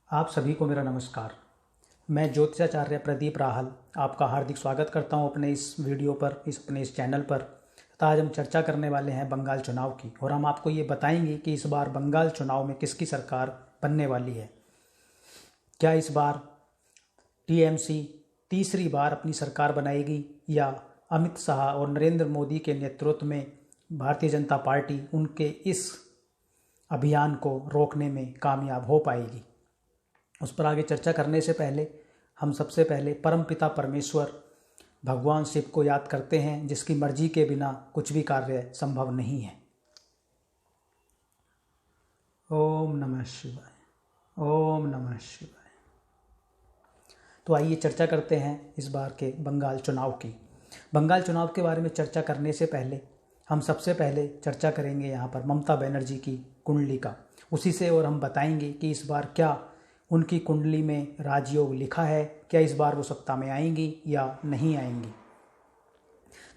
आप सभी को मेरा नमस्कार। मैं ज्योतिषाचार्य प्रदीप राहल आपका हार्दिक स्वागत करता हूं अपने इस वीडियो पर, अपने इस चैनल पर। तो आज हम चर्चा करने वाले हैं बंगाल चुनाव की, और हम आपको ये बताएंगे कि इस बार बंगाल चुनाव में किसकी सरकार बनने वाली है। क्या इस बार टीएमसी तीसरी बार अपनी सरकार बनाएगी, या अमित शाह और नरेंद्र मोदी के नेतृत्व में भारतीय जनता पार्टी उनके इस अभियान को रोकने में कामयाब हो पाएगी। उस पर आगे चर्चा करने से पहले हम सबसे पहले परमपिता परमेश्वर भगवान शिव को याद करते हैं, जिसकी मर्जी के बिना कुछ भी कार्य संभव नहीं है। ओम नमः शिवाय, ओम नमः शिवाय। तो आइए चर्चा करते हैं इस बार के बंगाल चुनाव की। बंगाल चुनाव के बारे में चर्चा करने से पहले हम सबसे पहले चर्चा करेंगे यहाँ पर ममता बनर्जी की कुंडली का, उसी से, और हम बताएंगे कि इस बार क्या उनकी कुंडली में राजयोग लिखा है, क्या इस बार वो सत्ता में आएंगी या नहीं आएंगी।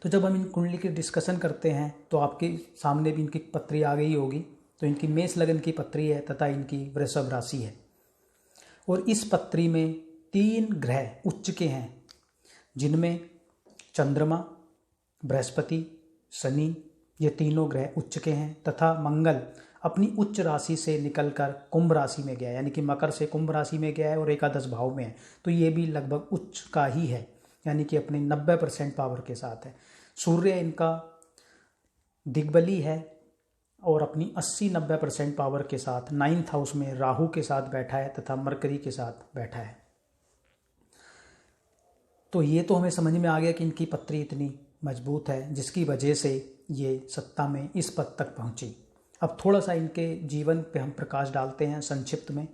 तो जब हम इन कुंडली की डिस्कशन करते हैं तो आपके सामने भी इनकी पत्री आ गई होगी। तो इनकी मेष लगन की पत्री है तथा इनकी वृषभ राशि है, और इस पत्री में 3 ग्रह उच्च के हैं, जिनमें चंद्रमा, बृहस्पति, शनि, ये तीनों ग्रह उच्च के हैं, तथा मंगल अपनी उच्च राशि से निकलकर कुंभ राशि में गया है, यानी कि मकर से कुंभ राशि में गया है और एकादश भाव में है। तो ये भी लगभग उच्च का ही है, यानी कि अपने 90% पावर के साथ है। सूर्य इनका दिग्बली है और अपनी 80-90% पावर के साथ 9th हाउस में राहु के साथ बैठा है तथा मरकरी के साथ बैठा है। तो ये तो हमें समझ में आ गया कि इनकी पत्री इतनी मजबूत है, जिसकी वजह से ये सत्ता में इस पद तक पहुंची। अब थोड़ा सा इनके जीवन पे हम प्रकाश डालते हैं संक्षिप्त में।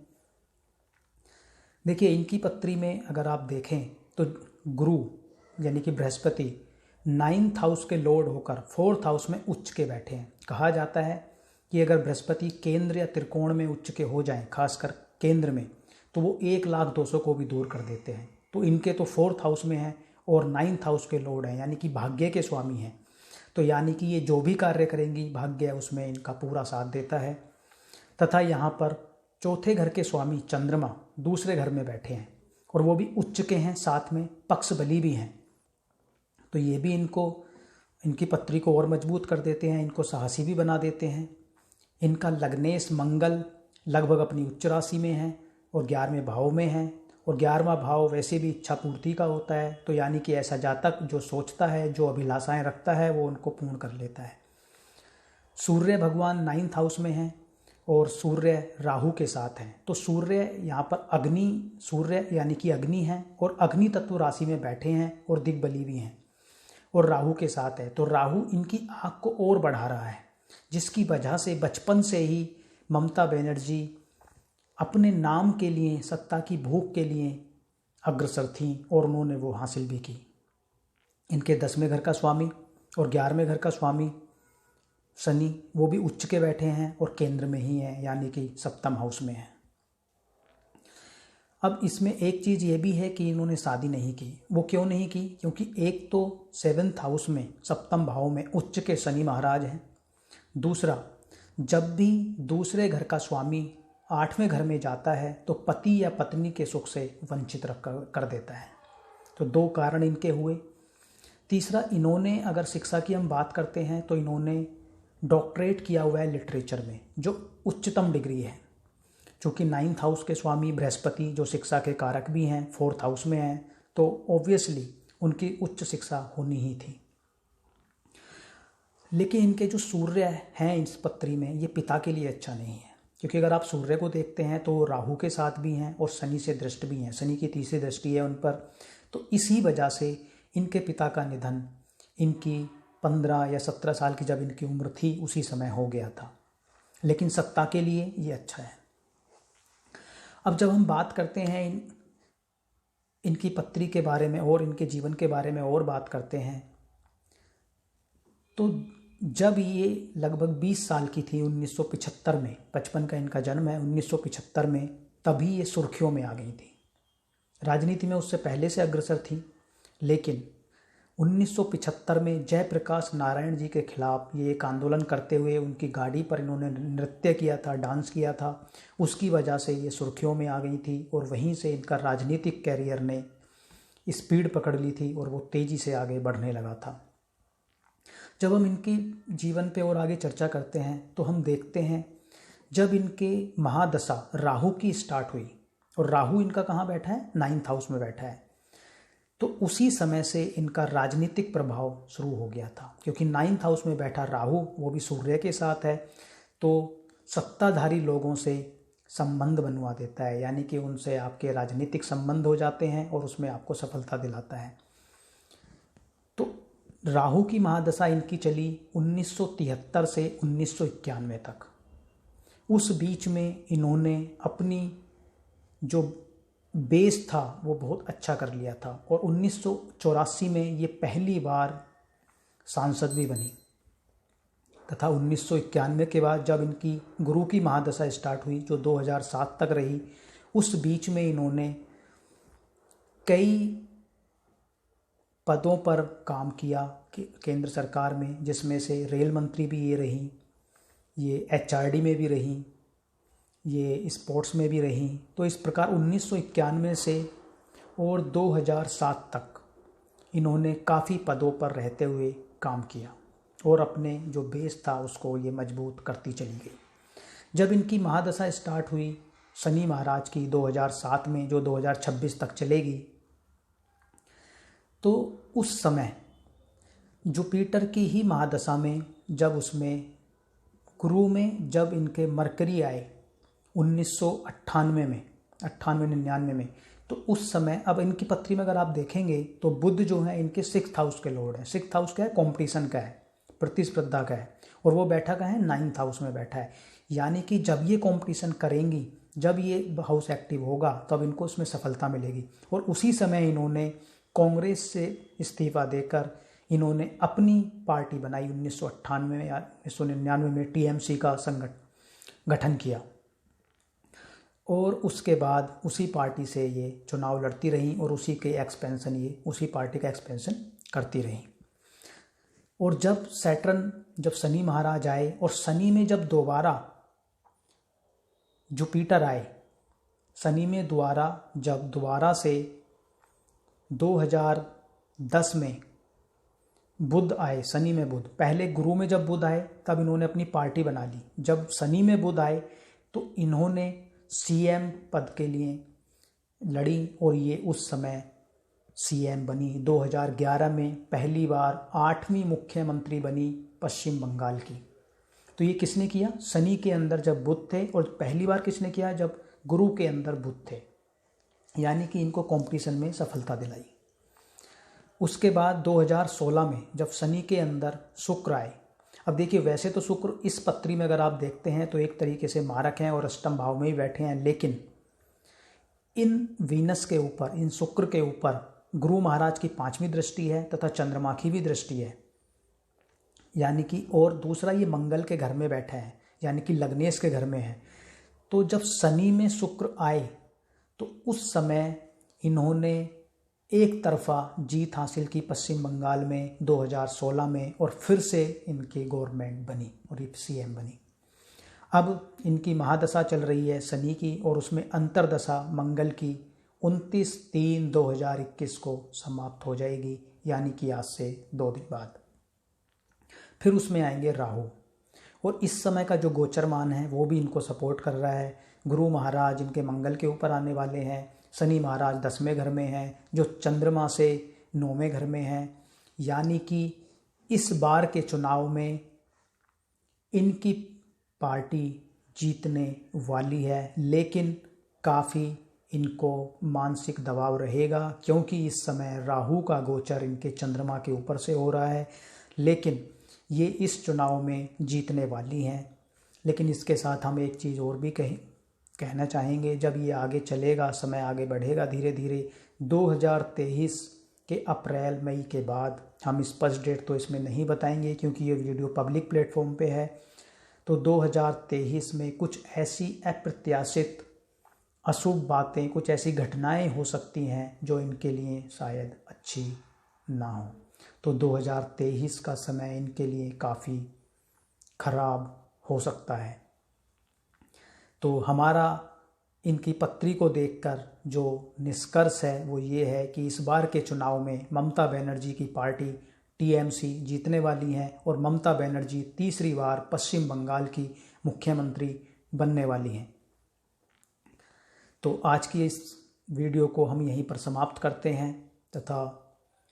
देखिए, इनकी पत्री में अगर आप देखें तो गुरु यानी कि बृहस्पति 9th हाउस के लॉर्ड होकर 4th हाउस में उच्च के बैठे हैं। कहा जाता है कि अगर बृहस्पति केंद्र या त्रिकोण में उच्च के हो जाएं, खासकर केंद्र में, तो वो 1,200,000 को भी दूर कर देते हैं। तो इनके तो 4th हाउस में हैं और 9th हाउस के लॉर्ड हैं, यानी कि भाग्य के स्वामी हैं। तो यानी कि ये जो भी कार्य करेंगी, भाग्य उसमें इनका पूरा साथ देता है। तथा यहाँ पर चौथे घर के स्वामी चंद्रमा दूसरे घर में बैठे हैं, और वो भी उच्च के हैं, साथ में पक्ष बली भी हैं। तो ये भी इनकी पत्री को और मजबूत कर देते हैं, इनको साहसी भी बना देते हैं। इनका लग्नेश मंगल लगभग अपनी उच्च राशि में है और 11वें भाव में है, और 11वां भाव वैसे भी इच्छा पूर्ति का होता है। तो यानी कि ऐसा जातक जो सोचता है, जो अभिलाषाएं रखता है, वो उनको पूर्ण कर लेता है। सूर्य भगवान 9th हाउस में है और सूर्य राहु के साथ हैं। तो सूर्य यहाँ पर सूर्य यानी कि अग्नि है, और अग्नि तत्व राशि में बैठे हैं और दिग्बली भी हैं, और राहु के साथ है। तो राहु इनकी आँख को और बढ़ा रहा है, जिसकी वजह से बचपन से ही ममता बनर्जी अपने नाम के लिए, सत्ता की भूख के लिए अग्रसर थीं, और उन्होंने वो हासिल भी की। इनके 10वें घर का स्वामी और 11वें घर का स्वामी शनि, वो भी उच्च के बैठे हैं और केंद्र में ही हैं, यानी कि 7th हाउस में है। अब इसमें एक चीज़ ये भी है कि इन्होंने शादी नहीं की। वो क्यों नहीं की? क्योंकि एक तो 7th हाउस में 7th भाव में उच्च के शनि महाराज हैं। दूसरा, जब भी दूसरे घर का स्वामी 8वें घर में जाता है तो पति या पत्नी के सुख से वंचित कर देता है। तो 2 कारण इनके हुए। तीसरा, इन्होंने अगर शिक्षा की हम बात करते हैं तो इन्होंने डॉक्टरेट किया हुआ है लिटरेचर में, जो उच्चतम डिग्री है। चूँकि 9th हाउस के स्वामी बृहस्पति जो शिक्षा के कारक भी हैं 4th हाउस में हैं, तो ऑब्वियसली उनकी उच्च शिक्षा होनी ही थी। लेकिन इनके जो सूर्य हैं इस पत्री में, ये पिता के लिए अच्छा नहीं है, क्योंकि अगर आप सूर्य को देखते हैं तो राहु के साथ भी हैं और शनि से दृष्ट भी हैं, शनि की तीसरी दृष्टि है उन पर। तो इसी वजह से इनके पिता का निधन इनकी 15 या 17 साल की जब इनकी उम्र थी उसी समय हो गया था। लेकिन सत्ता के लिए ये अच्छा है। अब जब हम बात करते हैं इनकी पत्री के बारे में और इनके जीवन के बारे में और बात करते हैं, तो जब ये लगभग 20 साल की थी 1975 में, 55 का इनका जन्म है, 1975 में, तभी ये सुर्खियों में आ गई थी। राजनीति में उससे पहले से अग्रसर थी, लेकिन 1975 में जयप्रकाश नारायण जी के खिलाफ ये एक आंदोलन करते हुए उनकी गाड़ी पर इन्होंने नृत्य किया था, डांस किया था, उसकी वजह से ये सुर्खियों में आ गई थी और वहीं से इनका राजनीतिक कैरियर ने स्पीड पकड़ ली थी और वो तेज़ी से आगे बढ़ने लगा था। जब हम इनकी जीवन पे और आगे चर्चा करते हैं तो हम देखते हैं जब इनके महादशा राहु की स्टार्ट हुई, और राहु इनका कहाँ बैठा है, 9th हाउस में बैठा है, तो उसी समय से इनका राजनीतिक प्रभाव शुरू हो गया था। क्योंकि 9th हाउस में बैठा राहु, वो भी सूर्य के साथ है, तो सत्ताधारी लोगों से संबंध बनवा देता है, यानी कि उनसे आपके राजनीतिक संबंध हो जाते हैं और उसमें आपको सफलता दिलाता है। तो राहु की महादशा इनकी चली 1973 से 1991 तक। उस बीच में इन्होंने अपनी जो बेस था वो बहुत अच्छा कर लिया था और 1984 में ये पहली बार सांसद भी बनी, तथा 1991 के बाद जब इनकी गुरु की महादशा स्टार्ट हुई जो 2007 तक रही, उस बीच में इन्होंने कई पदों पर काम किया केंद्र सरकार में, जिसमें से रेल मंत्री भी ये रही, ये HRD में भी रही, ये स्पोर्ट्स में भी रही। तो इस प्रकार 1991 से और 2007 तक इन्होंने काफ़ी पदों पर रहते हुए काम किया और अपने जो बेस था उसको ये मजबूत करती चली गई। जब इनकी महादशा स्टार्ट हुई शनि महाराज की 2007 में, जो 2026 तक चलेगी, तो उस समय जुपिटर की ही महादशा में जब उसमें गुरु में जब इनके मरकरी आए 1998 में, 98-99 में, तो उस समय अब इनकी पत्री में अगर आप देखेंगे तो बुध जो है इनके 6th हाउस के लॉर्ड है। 6th हाउस क्या है, कंपटीशन का है, प्रतिस्पर्धा का है, और वो बैठा का है 9th हाउस में बैठा है। यानी कि जब ये कंपटीशन करेंगी, जब ये हाउस एक्टिव होगा तब इनको उसमें सफलता मिलेगी। और उसी समय इन्होंने कांग्रेस से इस्तीफा देकर इन्होंने अपनी पार्टी बनाई 1998 में या 1999 में, TMC का गठन किया, और उसके बाद उसी पार्टी से ये चुनाव लड़ती रहीं और उसी के एक्सपेंशन, ये उसी पार्टी का एक्सपेंशन करती रहीं। और जब शनि महाराज आए और शनि में जब दोबारा जुपिटर आए, शनि में जब दोबारा से 2010 में बुध आए, शनि में बुध, पहले गुरु में जब बुध आए तब इन्होंने अपनी पार्टी बना ली। जब शनि में बुध आए तो इन्होंने CM पद के लिए लड़ी और ये उस समय CM बनी। 2011 में पहली बार 8वीं मुख्यमंत्री बनी पश्चिम बंगाल की। तो ये किसने किया, शनि के अंदर जब बुध थे, और पहली बार किसने किया, जब गुरु के अंदर बुध थे, यानी कि इनको कंपटीशन में सफलता दिलाई। उसके बाद 2016 में जब शनि के अंदर शुक्र आए, अब देखिए वैसे तो शुक्र इस पत्री में अगर आप देखते हैं तो एक तरीके से मारक हैं और अष्टम भाव में ही बैठे हैं, लेकिन इन वीनस के ऊपर, इन शुक्र के ऊपर गुरु महाराज की 5वीं दृष्टि है तथा चंद्रमा की भी दृष्टि है, यानी कि, और दूसरा ये मंगल के घर में बैठा है, यानी कि लग्नेश के घर में है। तो जब शनि में शुक्र आए तो उस समय इन्होंने एक तरफा जीत हासिल की पश्चिम बंगाल में 2016 में, और फिर से इनकी गवर्नमेंट बनी और ये CM बनी। अब इनकी महादशा चल रही है शनि की, और उसमें अंतरदशा मंगल की 29/3/2021 को समाप्त हो जाएगी, यानी कि आज से 2 दिन बाद। फिर उसमें आएंगे राहु, और इस समय का जो गोचरमान है वो भी इनको सपोर्ट कर रहा है। गुरु महाराज इनके मंगल के ऊपर आने वाले हैं, शनि महाराज 10वें घर में हैं, जो चंद्रमा से 9वें घर में हैं, यानी कि इस बार के चुनाव में इनकी पार्टी जीतने वाली है, लेकिन काफ़ी इनको मानसिक दबाव रहेगा, क्योंकि इस समय राहु का गोचर इनके चंद्रमा के ऊपर से हो रहा है। लेकिन ये इस चुनाव में जीतने वाली हैं। लेकिन इसके साथ हम एक चीज़ और भी कहना चाहेंगे, जब ये आगे चलेगा, समय आगे बढ़ेगा धीरे धीरे, 2023 के अप्रैल मई के बाद, हम स्पष्ट डेट तो इसमें नहीं बताएंगे क्योंकि ये वीडियो पब्लिक प्लेटफॉर्म पे है, तो 2023 में कुछ ऐसी अप्रत्याशित अशुभ बातें, कुछ ऐसी घटनाएं हो सकती हैं जो इनके लिए शायद अच्छी ना हो। तो 2023 का समय इनके लिए काफ़ी खराब हो सकता है। तो हमारा इनकी पत्री को देखकर जो निष्कर्ष है वो ये है कि इस बार के चुनाव में ममता बनर्जी की पार्टी टीएमसी जीतने वाली है और ममता बनर्जी तीसरी बार पश्चिम बंगाल की मुख्यमंत्री बनने वाली हैं। तो आज की इस वीडियो को हम यहीं पर समाप्त करते हैं तथा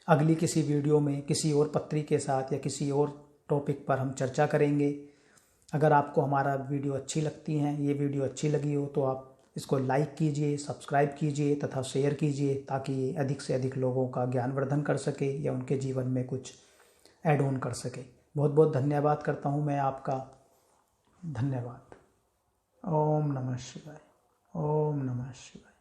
अगली किसी वीडियो में किसी और पत्री के साथ या किसी और टॉपिक पर हम चर्चा करेंगे। अगर आपको हमारा वीडियो अच्छी लगती है, ये वीडियो अच्छी लगी हो तो आप इसको लाइक कीजिए, सब्सक्राइब कीजिए तथा शेयर कीजिए ताकि ये अधिक से अधिक लोगों का ज्ञानवर्धन कर सके या उनके जीवन में कुछ ऐड ऑन कर सके। बहुत बहुत धन्यवाद करता हूँ मैं आपका। धन्यवाद। ओम नमः शिवाय। ओम नमः शिवाय।